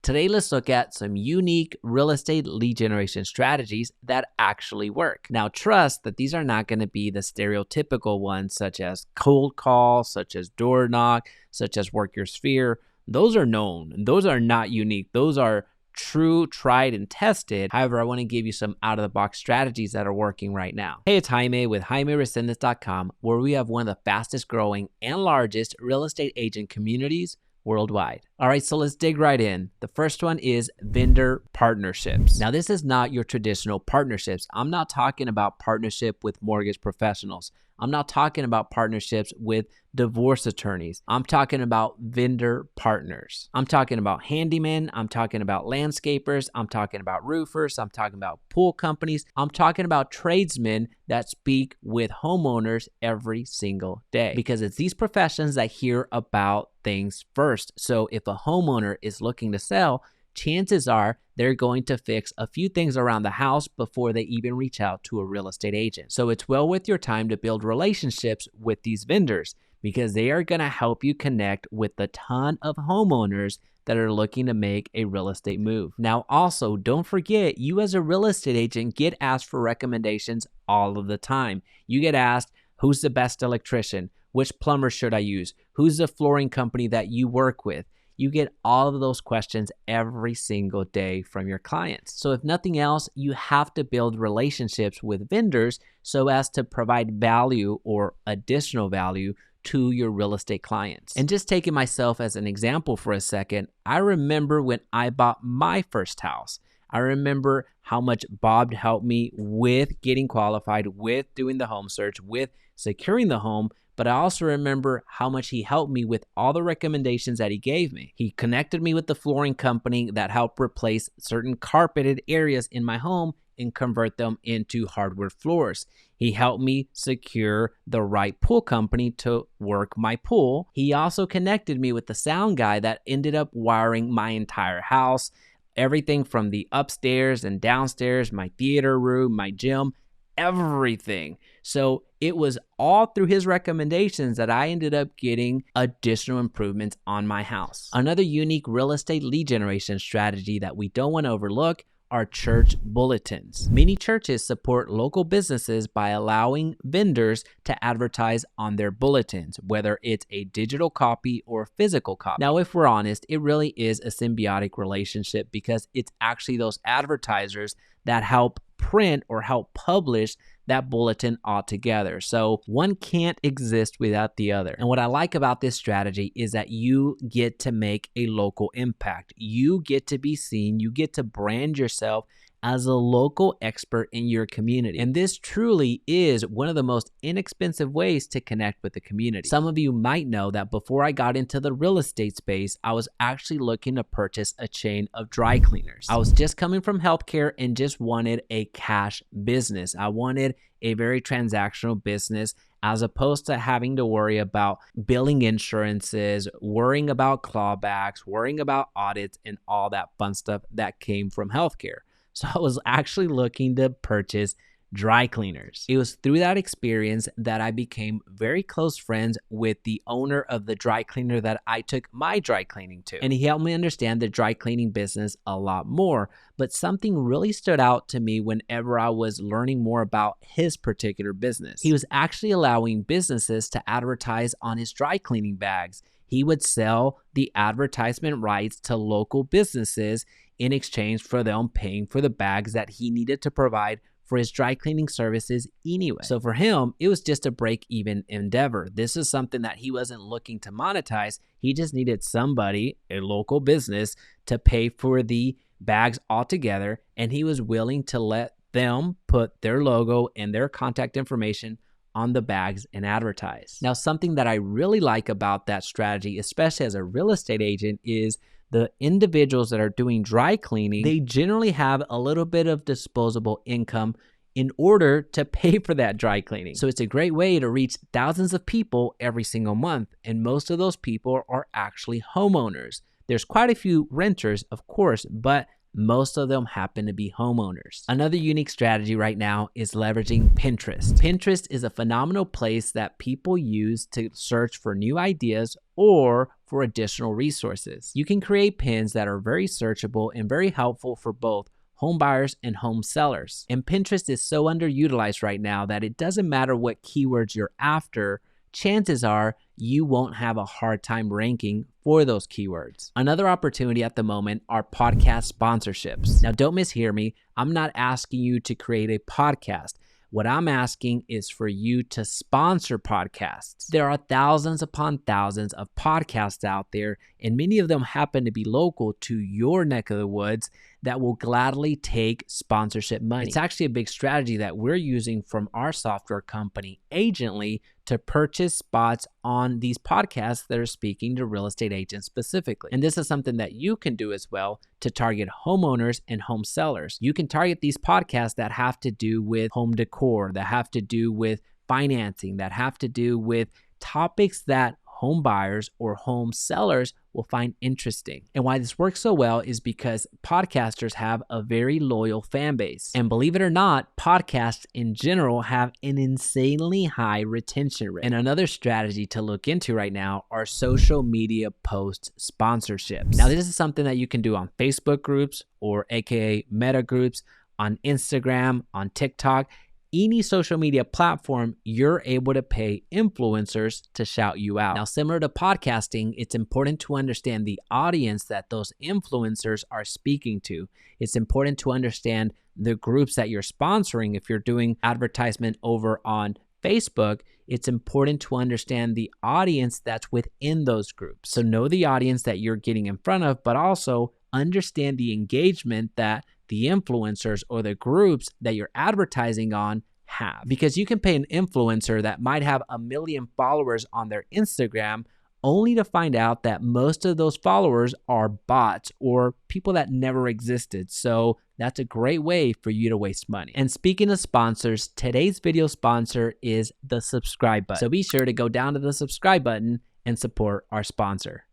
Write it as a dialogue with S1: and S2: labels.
S1: Today, let's look at some unique real estate lead generation strategies that actually work. Now, trust that these are not going to be the stereotypical ones, such as cold call, such as door knock, such as work your sphere. Those are known. Those are not unique. Those are true, tried, and tested. However, I want to give you some out-of-the-box strategies that are working right now. Hey, it's Jaime with JaimeResendiz.com, where we have one of the fastest growing and largest real estate agent communities worldwide. All right, so let's dig right in. The first one is vendor partnerships. Now, this is not your traditional partnerships. I'm not talking about partnership with mortgage professionals. I'm not talking about partnerships with divorce attorneys. I'm talking about vendor partners. I'm talking about handymen. I'm talking about landscapers. I'm talking about roofers. I'm talking about pool companies. I'm talking about tradesmen that speak with homeowners every single day, because it's these professions that hear about things first. So if a homeowner is looking to sell, chances are they're going to fix a few things around the house before they even reach out to a real estate agent. So it's well worth your time to build relationships with these vendors, because they are going to help you connect with a ton of homeowners that are looking to make a real estate move. Now, also, don't forget, you as a real estate agent get asked for recommendations all of the time. You get asked, who's the best electrician? Which plumber should I use? Who's the flooring company that you work with? You get all of those questions every single day from your clients. So if nothing else, you have to build relationships with vendors so as to provide value or additional value to your real estate clients. And just taking myself as an example for a second, I remember when I bought my first house. I remember how much Bob helped me with getting qualified, with doing the home search, with securing the home. But I also remember how much he helped me with all the recommendations that he gave me. He connected me with the flooring company that helped replace certain carpeted areas in my home and convert them into hardwood floors. He helped me secure the right pool company to work my pool. He also connected me with the sound guy that ended up wiring my entire house, everything from the upstairs and downstairs, my theater room, my gym, everything. So it was all through his recommendations that I ended up getting additional improvements on my house. Another unique real estate lead generation strategy that we don't want to overlook are church bulletins. Many churches support local businesses by allowing vendors to advertise on their bulletins, whether it's a digital copy or physical copy. Now, if we're honest, it really is a symbiotic relationship, because it's actually those advertisers that help print or help publish that bulletin altogether. So one can't exist without the other. And what I like about this strategy is that you get to make a local impact. You get to be seen. You get to brand yourself as a local expert in your community. And this truly is one of the most inexpensive ways to connect with the community. Some of you might know that before I got into the real estate space, I was actually looking to purchase a chain of dry cleaners. I was just coming from healthcare and just wanted a cash business. I wanted a very transactional business, as opposed to having to worry about billing insurances, worrying about clawbacks, worrying about audits, and all that fun stuff that came from healthcare. So I was actually looking to purchase dry cleaners. It was through that experience that I became very close friends with the owner of the dry cleaner that I took my dry cleaning to. And he helped me understand the dry cleaning business a lot more. But something really stood out to me whenever I was learning more about his particular business. He was actually allowing businesses to advertise on his dry cleaning bags. He would sell the advertisement rights to local businesses in exchange for them paying for the bags that he needed to provide for his dry cleaning services anyway. So for him, it was just a break-even endeavor. This is something that he wasn't looking to monetize. He just needed somebody, a local business, to pay for the bags altogether, and he was willing to let them put their logo and their contact information on the bags and advertise. Now, something that I really like about that strategy, especially as a real estate agent, is the individuals that are doing dry cleaning, they generally have a little bit of disposable income in order to pay for that dry cleaning. So it's a great way to reach thousands of people every single month. And most of those people are actually homeowners. There's quite a few renters, of course, but most of them happen to be homeowners. Another unique strategy right now is leveraging Pinterest. Pinterest is a phenomenal place that people use to search for new ideas or for additional resources. You can create pins that are very searchable and very helpful for both home buyers and home sellers. And Pinterest is so underutilized right now that it doesn't matter what keywords you're after, chances are you won't have a hard time ranking for those keywords. Another opportunity at the moment are podcast sponsorships. Now, don't mishear me. I'm not asking you to create a podcast. What I'm asking is for you to sponsor podcasts. There are thousands upon thousands of podcasts out there, and many of them happen to be local to your neck of the woods that will gladly take sponsorship money. It's actually a big strategy that we're using from our software company, Agently, to purchase spots on these podcasts that are speaking to real estate agents specifically. And this is something that you can do as well to target homeowners and home sellers. You can target these podcasts that have to do with home decor, that have to do with financing, that have to do with topics that home buyers or home sellers will find interesting. And why this works so well is because podcasters have a very loyal fan base. And believe it or not, podcasts in general have an insanely high retention rate. And another strategy to look into right now are social media post sponsorships. Now, this is something that you can do on Facebook groups or AKA meta groups, on Instagram, on TikTok. Any social media platform, you're able to pay influencers to shout you out. Now, similar to podcasting, it's important to understand the audience that those influencers are speaking to. It's important to understand the groups that you're sponsoring. If you're doing advertisement over on Facebook, it's important to understand the audience that's within those groups. So know the audience that you're getting in front of, but also understand the engagement that the influencers or the groups that you're advertising on have. Because you can pay an influencer that might have 1 million followers on their Instagram only to find out that most of those followers are bots or people that never existed. So that's a great way for you to waste money. And speaking of sponsors, today's video sponsor is the subscribe button. So be sure to go down to the subscribe button and support our sponsor.